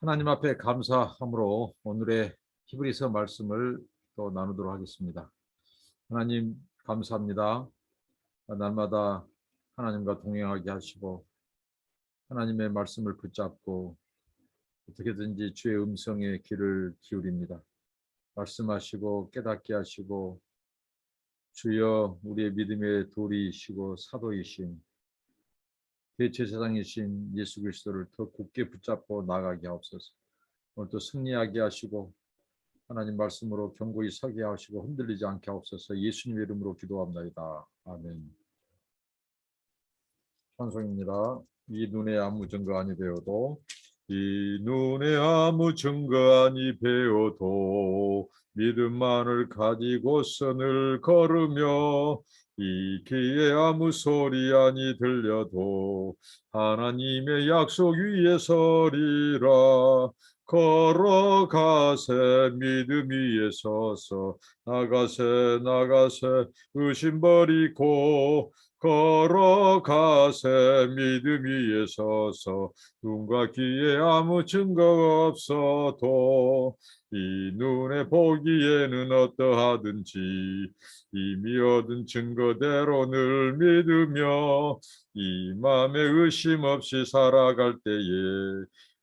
하나님 앞에 감사함으로 오늘의 히브리서 말씀을 또 나누도록 하겠습니다. 하나님 감사합니다. 날마다 하나님과 동행하게 하시고 하나님의 말씀을 붙잡고 어떻게든지 주의 음성에 귀를 기울입니다. 말씀하시고 깨닫게 하시고 주여 우리의 믿음의 돌이시고 사도이신 대제사장이신 예수 그리스도를 더 굳게 붙잡고 나아가게 하옵소서. 오늘도 승리하게 하시고 하나님 말씀으로 견고히 서게 하시고 흔들리지 않게 하옵소서. 예수님의 이름으로 기도합니다. 아멘. 찬송입니다. 이 눈에 아무 증거 아니 배워도 이 눈에 아무 증거 아니 배워도 믿음만을 가지고서 늘 걸으며 이 귀에 아무 소리 아니 들려도 하나님의 약속 위에 서리라. 걸어가세 믿음 위에 서서 나가세 의심 버리고 걸어가세 믿음 위에 서서 눈과 귀에 아무 증거 없어도 이 눈에 보기에는 어떠하든지 이미 얻은 증거대로 늘 믿으며 이 맘에 의심 없이 살아갈 때에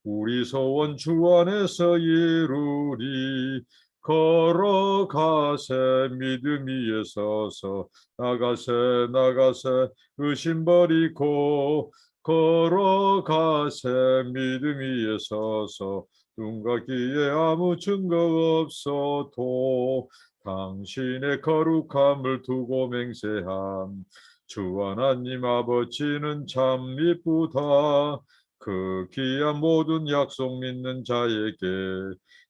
우리 소원 주 안에서 이루리. 걸어가세 믿음 위에 서서 나가세 의심 버리고 걸어가세 믿음 위에 서서 눈과 귀에 아무 증거 없어도 당신의 거룩함을 두고 맹세함. 주 하나님 아버지는 참 이쁘다. 그 귀한 모든 약속 믿는 자에게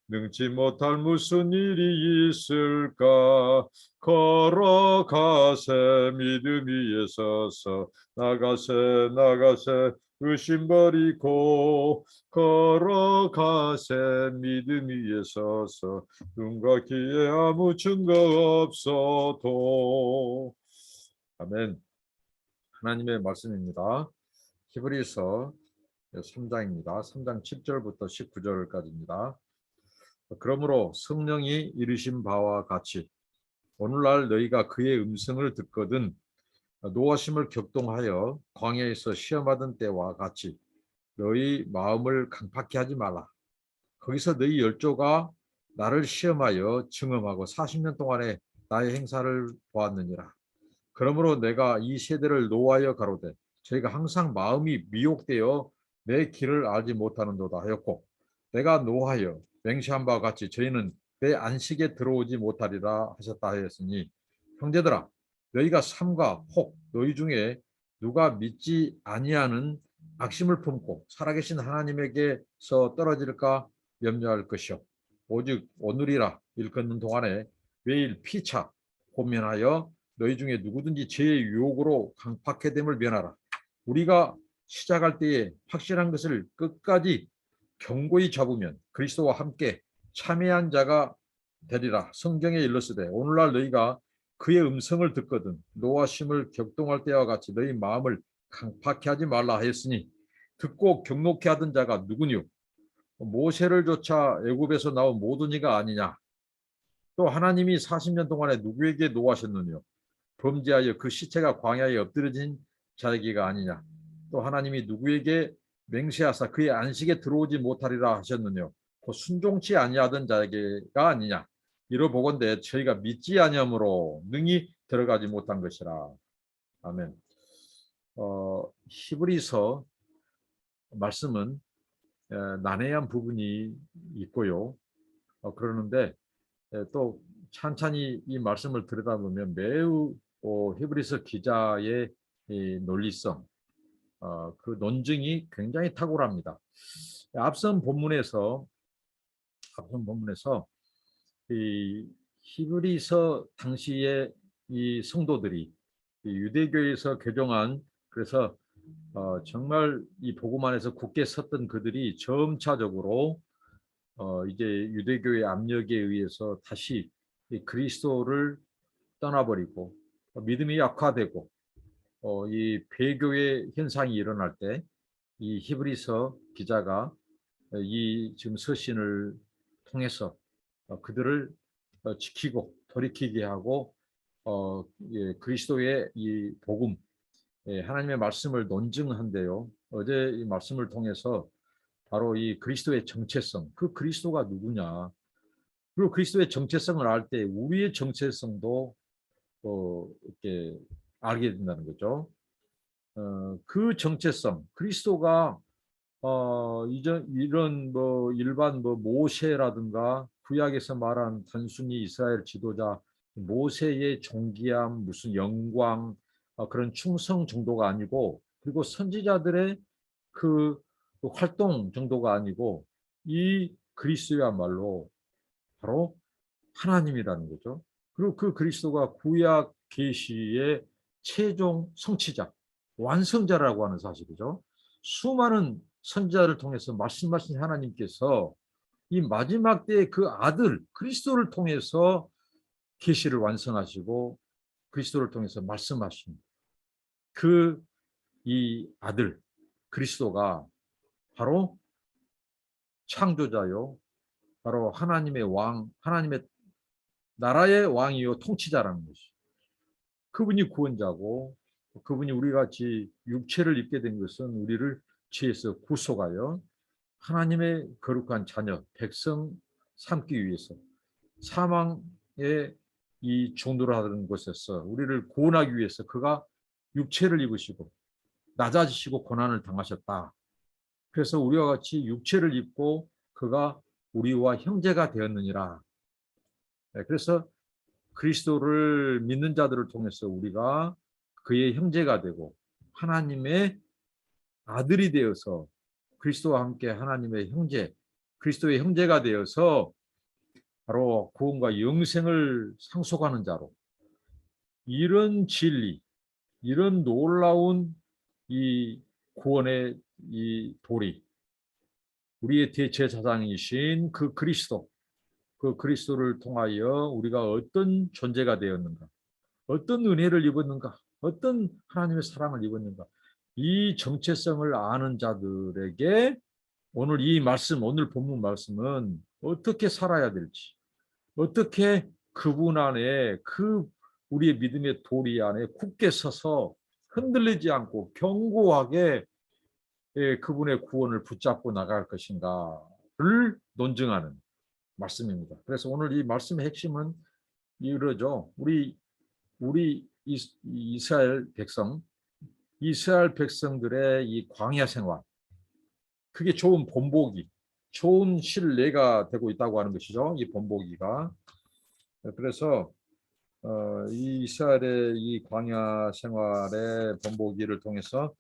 능치 못할 무슨 일이 있을까. 걸어가세 믿음 위에 서서 나가세 의심 버리고 걸어가세 믿음 위에 서서 눈과 귀에 아무 증거 없어도. 아멘. 하나님의 말씀입니다. 히브리서 3장입니다. 3장 7절부터 19절까지입니다. 그러므로 성령이 이르신 바와 같이 오늘날 너희가 그의 음성을 듣거든 노하심을 격동하여 광야에서 시험하던 때와 같이 너희 마음을 강팍히 하지 말라. 거기서 너희 열조가 나를 시험하여 증험하고 40년 동안에 나의 행사를 보았느니라. 그러므로 내가 이 세대를 노하여 가로되 저희가 항상 마음이 미혹되어 내 길을 알지 못하는도다 하였고 내가 노하여 맹세한 바와 같이 저희는 내 안식에 들어오지 못하리라 하셨다 하였으니 형제들아 너희가 삼가 혹 너희 중에 누가 믿지 아니하는 악심을 품고 살아계신 하나님에게서 떨어질까 염려할 것이요 오직 오늘이라 일컫는 동안에 매일 피차 고면하여 너희 중에 누구든지 죄의 유혹으로 강팍해 됨을 면하라. 우리가 시작할 때에 확실한 것을 끝까지 견고히 잡으면 그리스도와 함께 참여한 자가 되리라. 성경에 일렀으되 오늘날 너희가 그의 음성을 듣거든 노하심을 격동할 때와 같이 너희 마음을 강팍해 하지 말라 하였으니 듣고 경록해 하던 자가 누구뇨? 모세를 조차 애굽에서 나온 모든 이가 아니냐? 또 하나님이 40년 동안에 누구에게 노하셨느냐? 범죄하여 그 시체가 광야에 엎드려진 자에게가 아니냐? 또 하나님이 누구에게 맹세하사 그의 안식에 들어오지 못하리라 하셨느냐? 그 순종치 아니하던 자에게가 아니냐? 이로 보건대 저희가 믿지 아니함으로 능히 들어가지 못한 것이라. 아멘. 히브리서 말씀은 난해한 부분이 있고요. 그러는데 또 찬찬히 이 말씀을 들여다보면 매우 히브리서 기자의 이 논리성, 그 논증이 굉장히 탁월합니다. 앞선 본문에서 이 히브리서 당시의 이 성도들이 이 유대교에서 개종한 그래서 정말 이 복음 안에서 굳게 섰던 그들이 점차적으로 이제 유대교의 압력에 의해서 다시 이 그리스도를 떠나버리고 믿음이 약화되고 이 배교의 현상이 일어날 때 이 히브리서 기자가 이 지금 서신을 통해서 그들을 지키고 돌이키게 하고 그리스도의 이 복음, 하나님의 말씀을 논증한대요. 어제 이 말씀을 통해서 바로 이 그리스도의 정체성, 그 그리스도가 누구냐, 그리고 그리스도의 정체성을 알 때 우리의 정체성도 이렇게 알게 된다는 거죠. 그 정체성, 그리스도가 이런 뭐 일반 뭐 모세라든가 구약에서 말한 단순히 이스라엘 지도자 모세의 존귀함, 무슨 영광, 그런 충성 정도가 아니고, 그리고 선지자들의 그 활동 정도가 아니고, 이 그리스도야말로 바로 하나님이라는 거죠. 그리고 그 그리스도가 구약 계시의 최종 성취자, 완성자라고 하는 사실이죠. 수많은 선지자를 통해서 말씀하신 하나님께서 이 마지막 때의 그 아들 그리스도를 통해서 계시를 완성하시고 그리스도를 통해서 말씀하신 그 이 아들 그리스도가 바로 창조자요, 바로 하나님의 왕, 하나님의 나라의 왕이요 통치자라는 것이. 그분이 구원자고, 그분이 우리 같이 육체를 입게 된 것은 우리를 죄에서 구속하여 하나님의 거룩한 자녀, 백성 삼기 위해서 사망의 이 종도를 하는 곳에서 우리를 구원하기 위해서 그가 육체를 입으시고 낮아지시고 고난을 당하셨다. 그래서 우리와 같이 육체를 입고 그가 우리와 형제가 되었느니라. 그래서 그리스도를 믿는 자들을 통해서 우리가 그의 형제가 되고 하나님의 아들이 되어서 그리스도와 함께 하나님의 형제, 그리스도의 형제가 되어서 바로 구원과 영생을 상속하는 자로, 이런 진리, 이런 놀라운 이 구원의 이 도리, 우리의 대제사장이신 그 그리스도, 그 그리스도를 통하여 우리가 어떤 존재가 되었는가, 어떤 은혜를 입었는가, 어떤 하나님의 사랑을 입었는가, 이 정체성을 아는 자들에게 오늘 이 말씀, 오늘 본문 말씀은 어떻게 살아야 될지, 어떻게 그분 안에, 그 우리의 믿음의 도리 안에 굳게 서서 흔들리지 않고 견고하게 그분의 구원을 붙잡고 나갈 것인가를 논증하는 말씀입니다. 그래서 오늘 이 말씀의 핵심은 이러죠. 우리 이스라엘 백성들의 이 광야 생활, 그게 좋은 본보기, 좋은 신뢰가 되고 있다고 하는 것이죠. 이 본보기가. 그래서 이 이스라엘의 이 광야 생활의 본보기를 통해서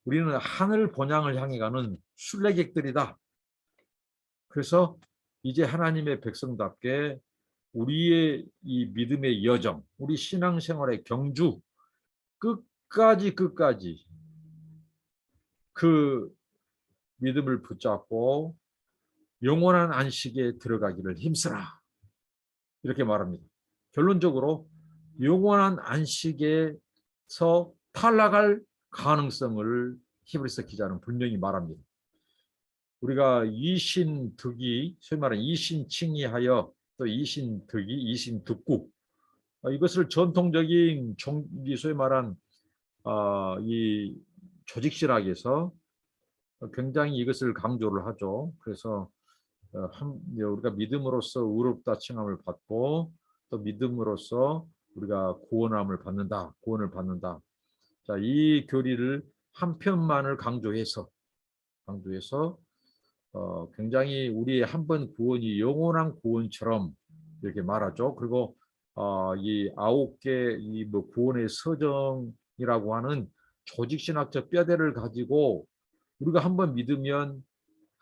우리는 하늘 본향을 향해 가는 순례객들이다. 그래서 이제 하나님의 백성답게 우리의 이 믿음의 여정, 우리 신앙생활의 경주, 끝까지 그 믿음을 붙잡고 영원한 안식에 들어가기를 힘쓰라. 이렇게 말합니다. 결론적으로 영원한 안식에서 탈락할 가능성을 히브리서 기자는 분명히 말합니다. 우리가 이신득이, 소위 말하는 이신칭의하여, 또 이신득이, 이신득구, 이것을 전통적인 소위 말한 이 조직신학에서 굉장히 이것을 강조를 하죠. 그래서 우리가 믿음으로써 의롭다 칭함을 받고, 또 믿음으로써 우리가 구원을 받는다. 자, 이 교리를 한 편만을 강조해서 굉장히 우리의 한 번 구원이 영원한 구원처럼 이렇게 말하죠. 그리고 이 9개 이 뭐 구원의 서정이라고 하는 조직신학적 뼈대를 가지고 우리가 한 번 믿으면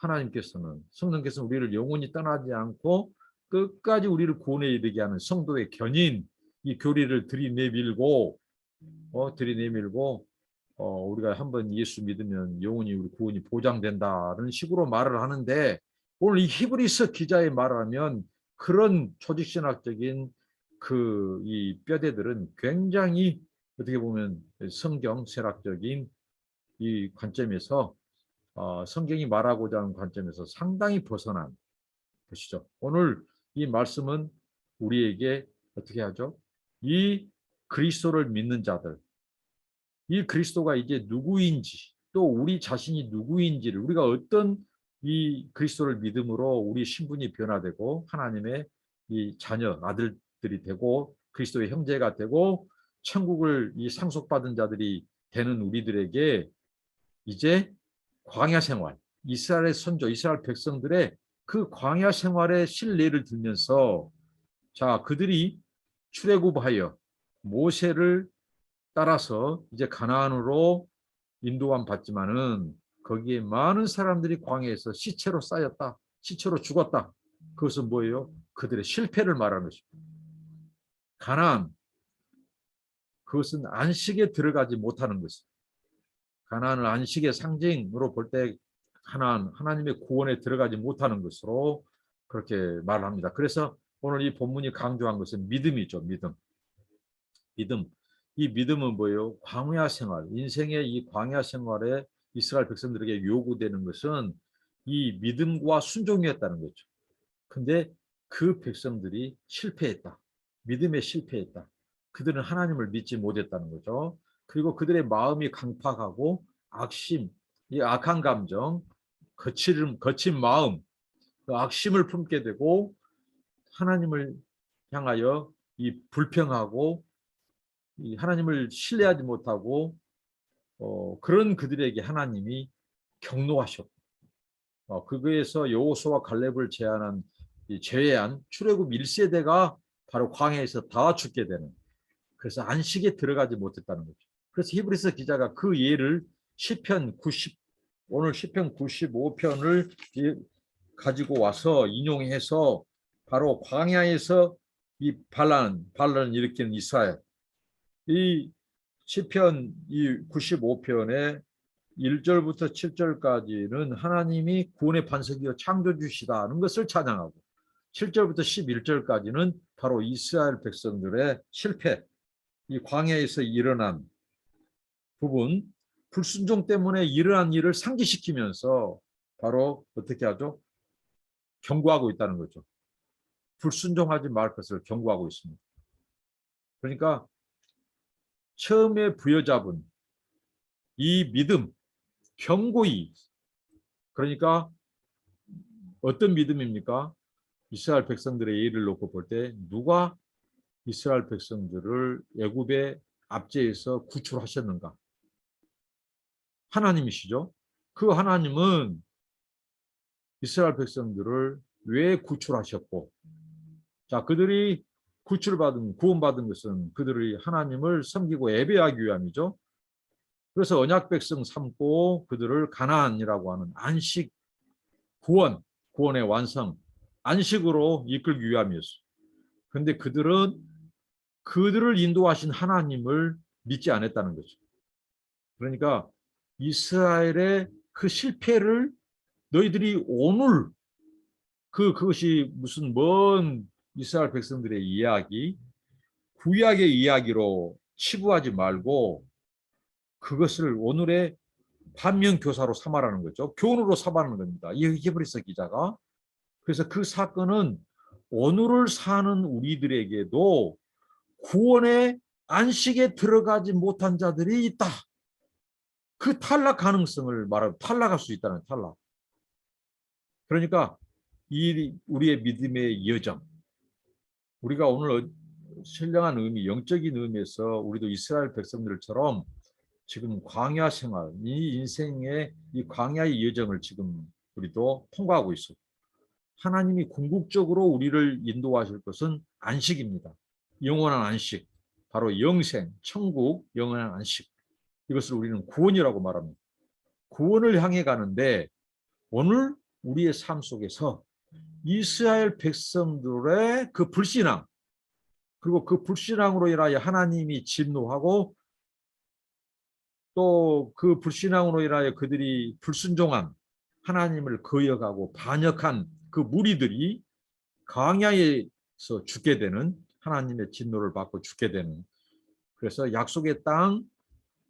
성령께서는 우리를 영원히 떠나지 않고 끝까지 우리를 구원에 이르게 하는 성도의 견인, 이 교리를 들이내밀고 우리가 한번 예수 믿으면 영원히 우리 구원이 보장된다는 식으로 말을 하는데, 오늘 이 히브리서 기자의 말을 하면 그런 조직신학적인 그 이 뼈대들은 굉장히 어떻게 보면 성경 세락적인 이 관점에서 성경이 말하고자 하는 관점에서 상당히 벗어난 것이죠. 오늘 이 말씀은 우리에게 어떻게 하죠? 이 그리스도를 믿는 자들, 이 그리스도가 이제 누구인지, 또 우리 자신이 누구인지를, 우리가 어떤 이 그리스도를 믿음으로 우리 신분이 변화되고 하나님의 이 자녀 아들들이 되고 그리스도의 형제가 되고 천국을 이 상속받은 자들이 되는 우리들에게 이제 광야 생활, 이스라엘의 선조, 이스라엘 백성들의 그 광야 생활의 신뢰를 들면서, 자, 그들이 출애굽하여 모세를 따라서 이제 가나안으로 인도함 받지만은 거기에 많은 사람들이 광야에서 시체로 쌓였다, 시체로 죽었다. 그것은 뭐예요? 그들의 실패를 말하는 것입니다. 가나안, 그것은 안식에 들어가지 못하는 것입니다. 가나안을 안식의 상징으로 볼 때 가나안, 하나님의 구원에 들어가지 못하는 것으로 그렇게 말합니다. 그래서 오늘 이 본문이 강조한 것은 믿음이죠. 믿음. 믿음. 이 믿음은 뭐예요? 광야 생활, 인생의 이 광야 생활에 이스라엘 백성들에게 요구되는 것은 이 믿음과 순종이었다는 거죠. 근데 그 백성들이 실패했다. 믿음에 실패했다. 그들은 하나님을 믿지 못했다는 거죠. 그리고 그들의 마음이 강팍하고 악심, 이 악한 감정, 거친 마음, 그 악심을 품게 되고 하나님을 향하여 이 불평하고 이 하나님을 신뢰하지 못하고 그런 그들에게 하나님이 경노하셨고, 그거에서 여호수아와 갈렙을 제외한 출애굽 1세대가 바로 광야에서 다 죽게 되는, 그래서 안식에 들어가지 못했다는 거죠. 그래서 히브리서 기자가 그 예를 시편 90, 오늘 시편 95편을 가지고 와서 인용해서 바로 광야에서 이 반란을 일으키는 이스라엘, 이 시편 이 95편의 1절부터 7절까지는 하나님이 구원의 반석이요 창조주시다는 것을 찬양하고, 7절부터 11절까지는 바로 이스라엘 백성들의 실패, 이 광야에서 일어난 부분, 불순종 때문에 일어난 일을 상기시키면서 바로 어떻게 하죠? 경고하고 있다는 거죠. 불순종하지 말 것을 경고하고 있습니다. 그러니까 처음에 부여잡은 이 믿음, 경고의, 그러니까 어떤 믿음입니까? 이스라엘 백성들의 예를 놓고 볼 때 누가 이스라엘 백성들을 애굽의 압제에서 구출하셨는가? 하나님이시죠. 그 하나님은 이스라엘 백성들을 왜 구출하셨고, 자, 그들이 구원받은 것은 그들이 하나님을 섬기고 예배하기 위함이죠. 그래서 언약 백성 삼고 그들을 가나안이라고 하는 안식, 구원의 완성, 안식으로 이끌기 위함이었어요. 그런데 그들을 인도하신 하나님을 믿지 않았다는 거죠. 그러니까 이스라엘의 그 실패를 너희들이 오늘 그것이 무슨 먼 이스라엘 백성들의 이야기, 구약의 이야기로 치부하지 말고 그것을 오늘의 반면교사로 삼아라는 거죠. 교훈으로 삼아라는 겁니다. 이 히브리서 기자가. 그래서 그 사건은 오늘을 사는 우리들에게도 구원의 안식에 들어가지 못한 자들이 있다. 그 탈락 가능성을 말하고, 탈락할 수 있다는 탈락. 그러니까 우리의 믿음의 여정, 우리가 오늘 신령한 의미, 영적인 의미에서 우리도 이스라엘 백성들처럼 지금 광야 생활, 이 인생의 이 광야의 여정을 지금 우리도 통과하고 있어. 하나님이 궁극적으로 우리를 인도하실 것은 안식입니다. 영원한 안식, 바로 영생, 천국, 영원한 안식. 이것을 우리는 구원이라고 말합니다. 구원을 향해 가는데 오늘 우리의 삶 속에서 이스라엘 백성들의 그 불신앙, 그리고 그 불신앙으로 인하여 하나님이 진노하고 또 그 불신앙으로 인하여 그들이 불순종한, 하나님을 거역하고 반역한 그 무리들이 광야에서 죽게 되는, 하나님의 진노를 받고 죽게 되는, 그래서 약속의 땅,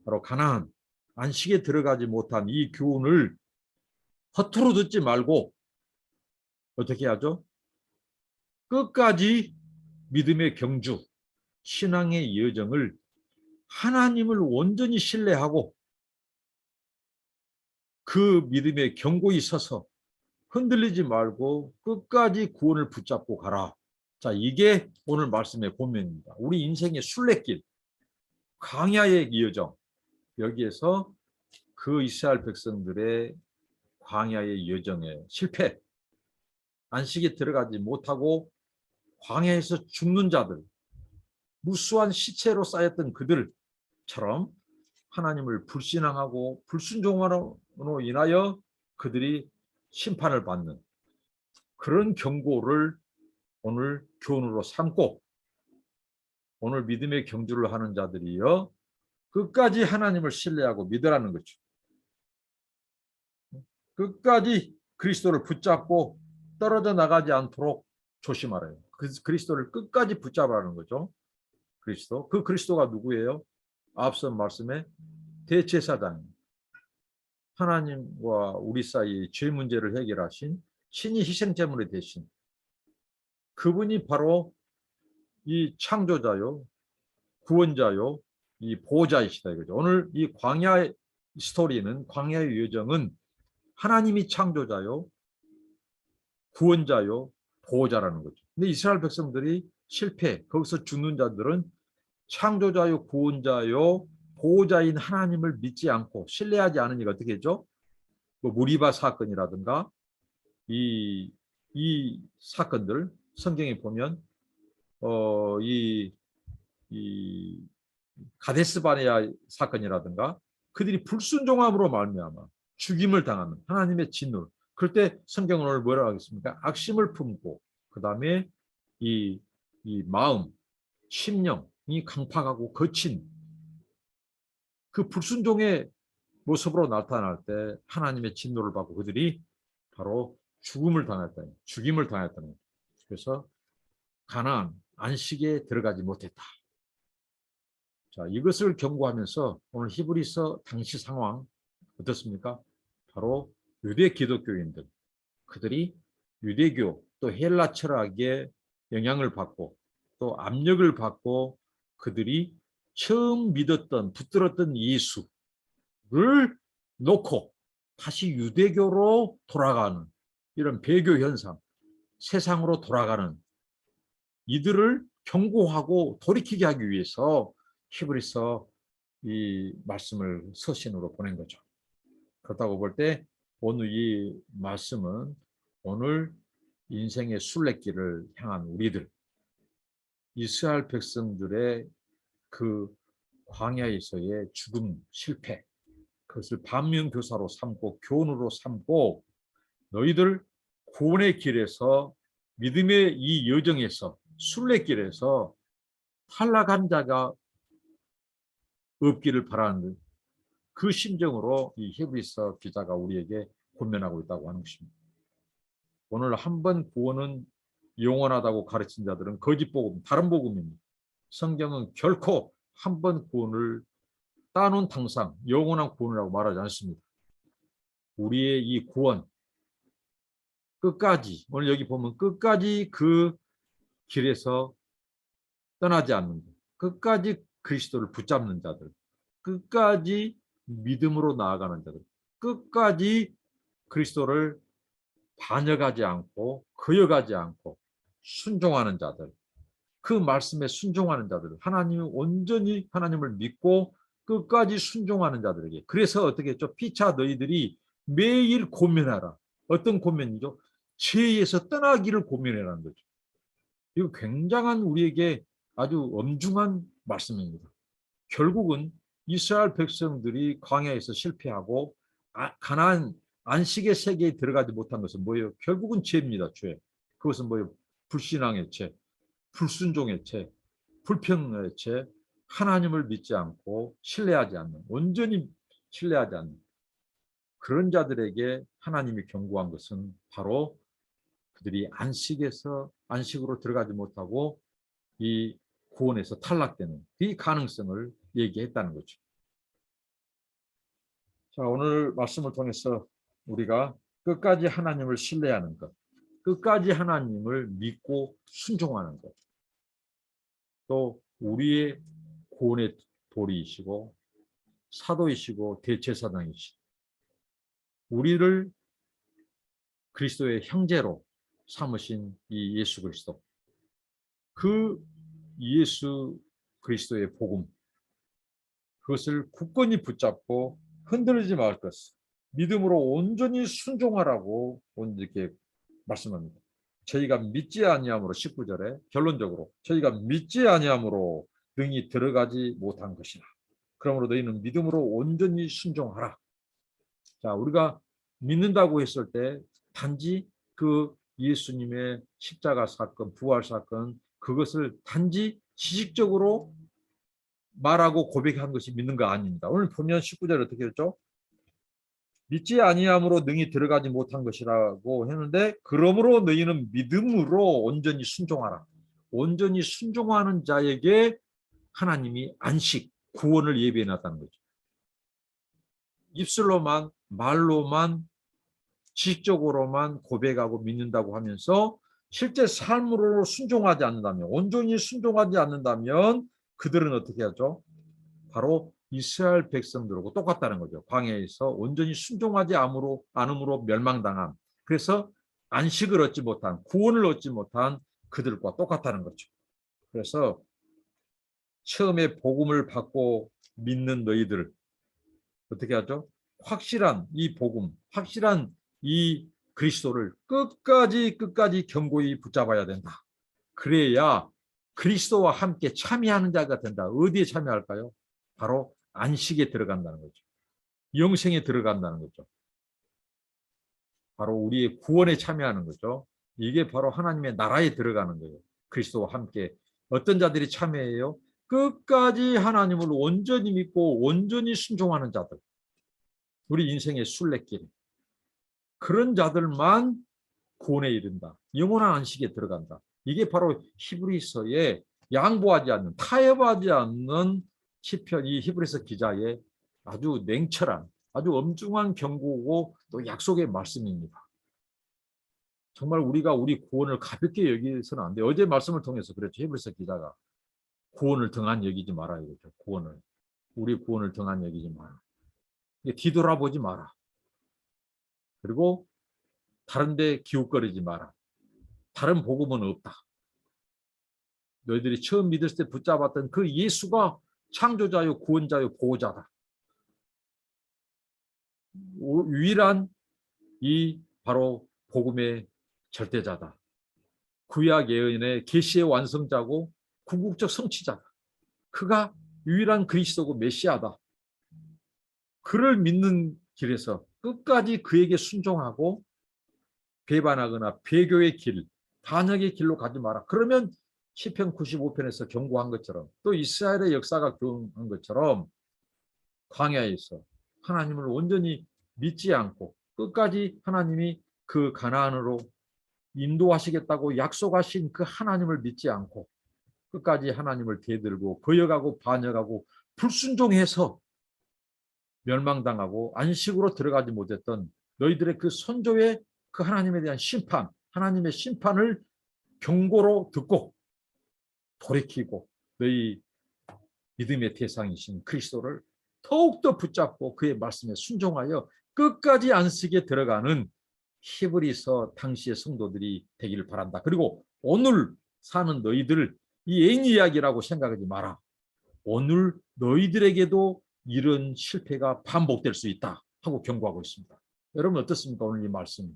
바로 가나안, 안식에 들어가지 못한 이 교훈을 허투루 듣지 말고 어떻게 하죠? 끝까지 믿음의 경주, 신앙의 여정을 하나님을 온전히 신뢰하고 그 믿음에 견고히 서서 흔들리지 말고 끝까지 구원을 붙잡고 가라. 자, 이게 오늘 말씀의 본면입니다. 우리 인생의 순례길, 광야의 여정, 여기에서 그 이스라엘 백성들의 광야의 여정의 실패, 안식에 들어가지 못하고 광야에서 죽는 자들, 무수한 시체로 쌓였던 그들처럼 하나님을 불신앙하고 불순종으로 인하여 그들이 심판을 받는 그런 경고를 오늘 교훈으로 삼고, 오늘 믿음의 경주를 하는 자들이여 끝까지 하나님을 신뢰하고 믿으라는 거죠. 끝까지 그리스도를 붙잡고 떨어져 나가지 않도록 조심하래요. 그리스도를 끝까지 붙잡으라는 거죠. 그리스도. 그 그리스도가 누구예요? 앞선 말씀에 대제사장, 하나님과 우리 사이의 죄 문제를 해결하신 신이 희생제물이 되신 그분이 바로 이 창조자요, 구원자요, 이 보호자이시다 이거죠. 오늘 이 광야의 스토리는, 광야의 여정은 하나님이 창조자요, 구원자요, 보호자라는 거죠. 근데 이스라엘 백성들이 실패, 거기서 죽는 자들은 창조자요, 구원자요, 보호자인 하나님을 믿지 않고 신뢰하지 않으니까 어떻게 했죠? 뭐 무리바 사건이라든가 이 사건들 성경에 보면 이 가데스 바네아 사건이라든가 그들이 불순종함으로 말미암아 죽임을 당하는 하나님의 진노. 그럴 때 성경은 오늘 뭐라고 하겠습니까? 악심을 품고 그 다음에 이 마음, 심령이 강팍하고 거친 그 불순종의 모습으로 나타날 때 하나님의 진노를 받고 그들이 바로 죽임을 당했다는 거예요. 그래서 가나안 안식에 들어가지 못했다. 자, 이것을 경고하면서 오늘 히브리서 당시 상황 어떻습니까? 바로 유대 기독교인들, 그들이 유대교 또 헬라 철학에 영향을 받고 또 압력을 받고 그들이 처음 믿었던 붙들었던 예수를 놓고 다시 유대교로 돌아가는 이런 배교 현상, 세상으로 돌아가는 이들을 경고하고 돌이키게 하기 위해서 히브리서 이 말씀을 서신으로 보낸 거죠. 그렇다고 볼 때 오늘 이 말씀은 오늘 인생의 순례길을 향한 우리들, 이스라엘 백성들의 그 광야에서의 죽음, 실패, 그것을 반면교사로 삼고 교훈으로 삼고 너희들 구원의 길에서 믿음의 이 여정에서 순례길에서 탈락한 자가 없기를 바라는 그 심정으로 이 히브리서 기자가 우리에게 권면하고 있다고 하는 것입니다. 오늘 한 번 구원은 영원하다고 가르친 자들은 거짓 복음, 다른 복음입니다. 성경은 결코 한 번 구원을 따놓은 탕상, 영원한 구원이라고 말하지 않습니다. 우리의 이 구원 끝까지, 오늘 여기 보면 끝까지 그 길에서 떠나지 않는 자, 끝까지 그리스도를 붙잡는 자들, 끝까지 믿음으로 나아가는 자들, 끝까지 그리스도를 반역하지 않고 거역하지 않고 순종하는 자들, 그 말씀에 순종하는 자들, 하나님이 온전히 하나님을 믿고 끝까지 순종하는 자들에게. 그래서 어떻게 했죠? 피차 너희들이 매일 고민하라. 어떤 고민이죠? 죄에서 떠나기를 고민해라는 거죠. 이거 굉장한 우리에게 아주 엄중한 말씀입니다. 결국은 이스라엘 백성들이 광야에서 실패하고 가나안 안식의 세계에 들어가지 못한 것은 뭐예요? 결국은 죄입니다. 죄. 그것은 뭐예요? 불신앙의 죄, 불순종의 죄, 불평의 죄, 하나님을 믿지 않고 신뢰하지 않는, 온전히 신뢰하지 않는 그런 자들에게 하나님이 경고한 것은 바로 그들이 안식으로 들어가지 못하고 이 구원에서 탈락되는 이 가능성을 얘기했다는 거죠. 자, 오늘 말씀을 통해서 우리가 끝까지 하나님을 신뢰하는 것, 끝까지 하나님을 믿고 순종하는 것, 또 우리의 구원의 도리이시고 사도이시고 대제사장이시고 우리를 그리스도의 형제로 삼으신 이 예수 그리스도, 그 예수 그리스도의 복음, 그것을 굳건히 붙잡고 흔들리지 말 것을 믿음으로 온전히 순종하라고 오늘께 말씀합니다. 저희가 믿지 아니함으로 19절에 결론적으로 저희가 믿지 아니함으로 능히 들어가지 못한 것이라. 그러므로 너희는 믿음으로 온전히 순종하라. 자, 우리가 믿는다고 했을 때 단지 그 예수님의 십자가 사건, 부활 사건, 그것을 단지 지식적으로 말하고 고백한 것이 믿는 거 아닙니다. 오늘 보면 19절 어떻게 했죠? 믿지 아니함으로 능히 들어가지 못한 것이라고 했는데 그러므로 너희는 믿음으로 온전히 순종하라. 온전히 순종하는 자에게 하나님이 안식, 구원을 예비해 놨다는 거죠. 입술로만, 말로만, 지식적으로만 고백하고 믿는다고 하면서 실제 삶으로 순종하지 않는다면, 온전히 순종하지 않는다면 그들은 어떻게 하죠? 바로 이스라엘 백성들하고 똑같다는 거죠. 광야에서 온전히 순종하지 않음으로 멸망당함. 그래서 안식을 얻지 못한, 구원을 얻지 못한 그들과 똑같다는 거죠. 그래서 처음에 복음을 받고 믿는 너희들 어떻게 하죠? 확실한 이 복음, 확실한 이 그리스도를 끝까지 견고히 붙잡아야 된다. 그래야 그리스도와 함께 참여하는 자가 된다. 어디에 참여할까요? 바로 안식에 들어간다는 거죠. 영생에 들어간다는 거죠. 바로 우리의 구원에 참여하는 거죠. 이게 바로 하나님의 나라에 들어가는 거예요. 그리스도와 함께. 어떤 자들이 참여해요? 끝까지 하나님을 온전히 믿고 온전히 순종하는 자들. 우리 인생의 순례길. 그런 자들만 구원에 이른다. 영원한 안식에 들어간다. 이게 바로 히브리서에 양보하지 않는, 타협하지 않는 시편, 이 히브리서 기자의 아주 냉철한, 아주 엄중한 경고고 또 약속의 말씀입니다. 정말 우리가 우리 구원을 가볍게 여기서는 안 돼요. 어제 말씀을 통해서 그랬죠. 히브리서 기자가 구원을 등한 여기지 마라 이거죠. 구원을. 우리 구원을 등한 여기지 마라. 뒤돌아보지 마라. 그리고 다른 데 기웃거리지 마라. 다른 복음은 없다. 너희들이 처음 믿을 때 붙잡았던 그 예수가 창조자요 구원자요 보호자다. 유일한 이 바로 복음의 절대자다. 구약 예언의 계시의 완성자고 궁극적 성취자다. 그가 유일한 그리스도고 메시아다. 그를 믿는 길에서 끝까지 그에게 순종하고 배반하거나 배교의 길, 반역의 길로 가지 마라. 그러면 시편 95편에서 경고한 것처럼 또 이스라엘의 역사가 경고한 것처럼 광야에서 하나님을 온전히 믿지 않고 끝까지 하나님이 그 가나안으로 인도하시겠다고 약속하신 그 하나님을 믿지 않고 끝까지 하나님을 대들고 거역하고 반역하고 불순종해서 멸망당하고 안식으로 들어가지 못했던 너희들의 그 선조의 그 하나님에 대한 심판, 하나님의 심판을 경고로 듣고 돌이키고 너희 믿음의 대상이신 그리스도를 더욱더 붙잡고 그의 말씀에 순종하여 끝까지 안식에 들어가는 히브리서 당시의 성도들이 되기를 바란다. 그리고 오늘 사는 너희들 이 애인 이야기라고 생각하지 마라. 오늘 너희들에게도 이런 실패가 반복될 수 있다 하고 경고하고 있습니다. 여러분 어떻습니까? 오늘 이 말씀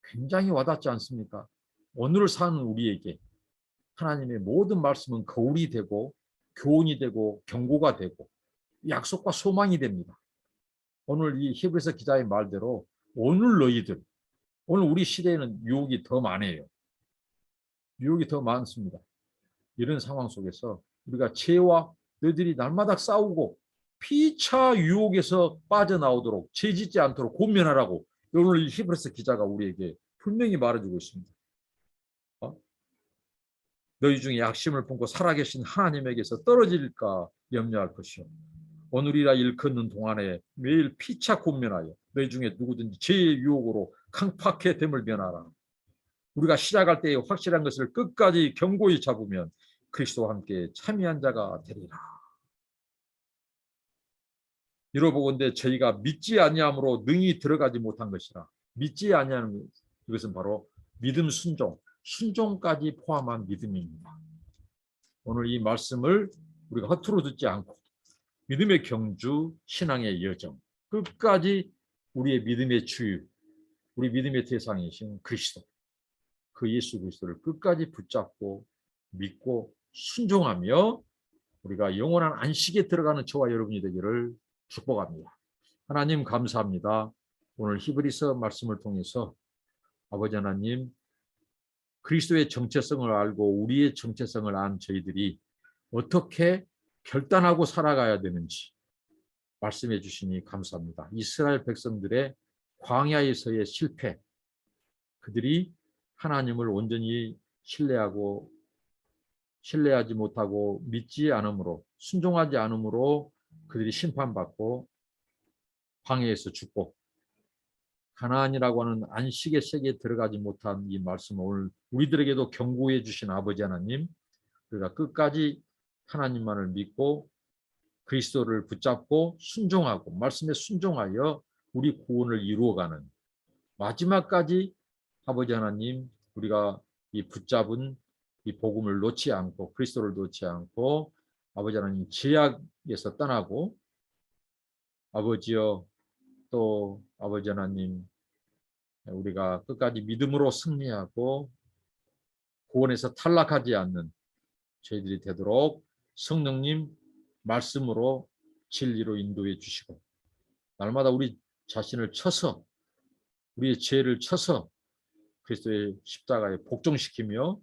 굉장히 와닿지 않습니까? 오늘 사는 우리에게 하나님의 모든 말씀은 거울이 되고 교훈이 되고 경고가 되고 약속과 소망이 됩니다. 오늘 이 히브리서 기자의 말대로 오늘 너희들, 오늘 우리 시대에는 유혹이 더 많아요. 유혹이 더 많습니다. 이런 상황 속에서 우리가 죄와 너희들이 날마다 싸우고 피차 유혹에서 빠져나오도록 죄짓지 않도록 권면하라고 오늘 히브리서 기자가 우리에게 분명히 말해주고 있습니다. 너희 중에 약심을 품고 살아계신 하나님에게서 떨어질까 염려할 것이요. 오늘이라 일컫는 동안에 매일 피차 권면하여 너희 중에 누구든지 죄의 유혹으로 강팍해 됨을 면하라. 우리가 시작할 때에 확실한 것을 끝까지 견고히 잡으면 그리스도와 함께 참여한 자가 되리라. 이로보건대 저희가 믿지 아니함으로 능히 들어가지 못한 것이라. 믿지 아니하는 이것은 바로 믿음 순종까지 포함한 믿음입니다. 오늘 이 말씀을 우리가 허투루 듣지 않고 믿음의 경주, 신앙의 여정, 끝까지 우리의 믿음의 주유, 우리 믿음의 대상이신 그리스도, 그 예수 그리스도를 끝까지 붙잡고 믿고 순종하며 우리가 영원한 안식에 들어가는 저와 여러분이 되기를 축복합니다. 하나님 감사합니다. 오늘 히브리서 말씀을 통해서 아버지 하나님, 그리스도의 정체성을 알고 우리의 정체성을 안 저희들이 어떻게 결단하고 살아가야 되는지 말씀해 주시니 감사합니다. 이스라엘 백성들의 광야에서의 실패, 그들이 하나님을 온전히 신뢰하지 못하고 믿지 않으므로, 순종하지 않으므로 그들이 심판받고 광야에서 죽고 가나안이라고 하는 안식의 세계에 들어가지 못한 이 말씀을 오늘 우리들에게도 경고해 주신 아버지 하나님, 우리가 끝까지 하나님만을 믿고 그리스도를 붙잡고 순종하고 말씀에 순종하여 우리 구원을 이루어가는 마지막까지 아버지 하나님, 우리가 이 붙잡은 이 복음을 놓지 않고 그리스도를 놓지 않고 아버지 하나님 죄악에서 떠나고 아버지여, 또 아버지 하나님, 우리가 끝까지 믿음으로 승리하고 구원에서 탈락하지 않는 저희들이 되도록 성령님 말씀으로 진리로 인도해 주시고 날마다 우리 자신을 쳐서 우리의 죄를 쳐서 그리스도의 십자가에 복종시키며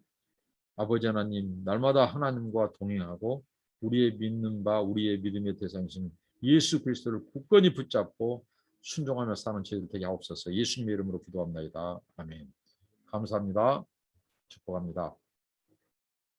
아버지 하나님 날마다 하나님과 동행하고 우리의 믿는 바 우리의 믿음의 대상이신 예수 그리스도를 굳건히 붙잡고 순종하며 사는 저희들 되게 하옵소서. 예수님의 이름으로 기도합니다. 아멘. 감사합니다. 축복합니다.